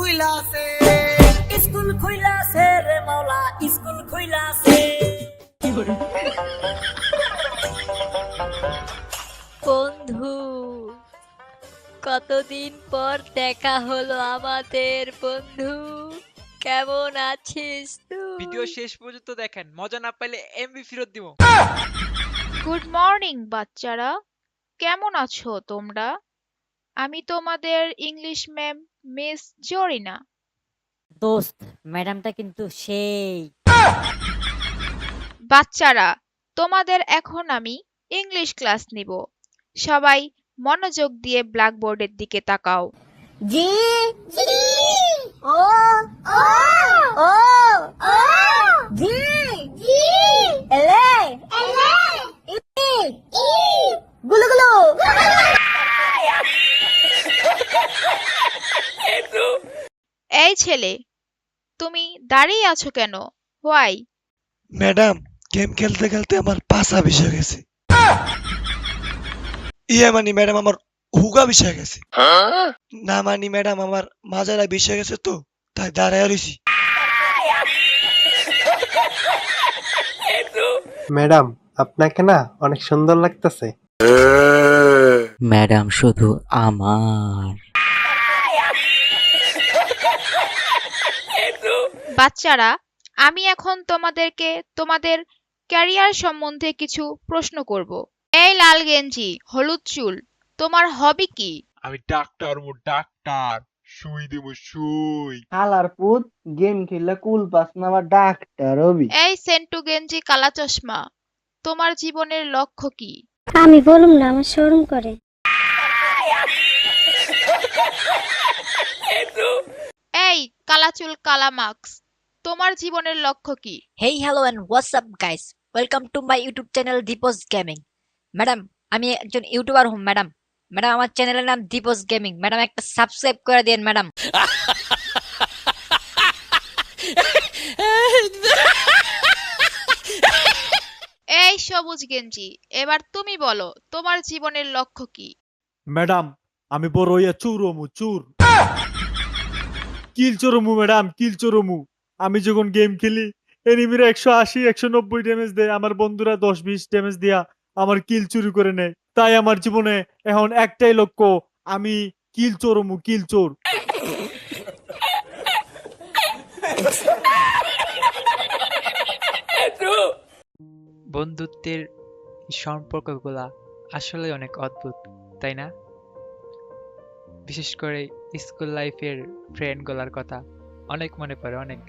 খুইলাছে, school খুইলাছে রে মাওলা, school খুইলাছে। বন্ধু, কতদিন পর দেখা হলো আমাদের। বন্ধু, কেমন আছিস ভিডিও তুই? শেষ পর্যন্ত দেখেন, মজা না পাইলে এমবি ফেরত দিব। গুড মর্নিং বাচ্চারা, কেমন আছো তোমরা? আমি তোমাদের ইংলিশ ম্যাম, মিস জরিনা। দোস্ত, ম্যাডামটা কিন্তু সেই। বাচ্চারা, তোমাদের এখন আমি ইংলিশ ক্লাস নিব। সবাই মনোযোগ দিয়ে ব্ল্যাকবোর্ডের দিকে তাকাও। জি জি ও ও ও ও জি জি এলে এলে ই ই গুলু গুলু। এই ছেলে, তুমি দাঁড়িয়ে আছো কেন? হোয়াই? ম্যাডাম, গেম খেলতে খেলতে আমার পাছা ভেসে গেছে। মানে ম্যাডাম আমার হুগা ভেসে গেছে। না মানি ম্যাডাম, আমার মাজারা ভেসে গেছে তো, তাই দাঁড়ায় রইছি। ম্যাডাম, আপনাকে না অনেক সুন্দর লাগতেছে। ম্যাডাম শুধু আমার। বাচ্চারা, আমি এখন তোমাদেরকে তোমাদের ক্যারিয়ার সম্বন্ধে কিছু প্রশ্ন করব। এই লাল গেঞ্জি, হলুদ চুল, তোমার হবি কি? আমি ডাক্তার ডাক্তার, সুই দেব সুই। হালার পুত, গেম খেললে কুল পাস না আবার ডাক্তার হবি। এই সেন্টু গেঞ্জি, কালা চশমা, তোমার জীবনের লক্ষ্য কি? আমি বলুম না, আমার শরম করে। এই কালা চুল, কালা মাস্ক, তোমার জীবনের লক্ষ্য কি? Hey, hello and what's up guys, welcome to my YouTube channel Deeps gaming. Madam, আমি একজন ইউটিউবার হুম ম্যাডাম। ম্যাডাম, আমার চ্যানেলের নাম দীপস গেমিং। ম্যাডাম, একটা সাবস্ক্রাইব করে দিন ম্যাডাম। এই সবুজ গেঞ্জি, এবার তুমি বলো তোমার জীবনের লক্ষ্য কি? ম্যাডাম, আমি বড় হইয়া চুরমু চুর। কিল চোরমু ম্যাডাম, কিল চোরমু। আমি যখন গেম খেলি, এনিমিরা 180 190 ড্যামেজ দেয়, আমার বন্ধুরা 10-20 ড্যামেজ দিয়া আমার কিল চুরি করে নেয়। তাই আমার জীবনে এখন একটাই লক্ষ্য, আমি কিল চোরমু, কিল চোর। বন্ধুত্বের সম্পর্কগুলা আসলে অনেক অদ্ভুত, তাই না? বিশেষ করে স্কুল লাইফের ফ্রেন্ড গুলার কথা অনেক মনে পড়ে, অনেক।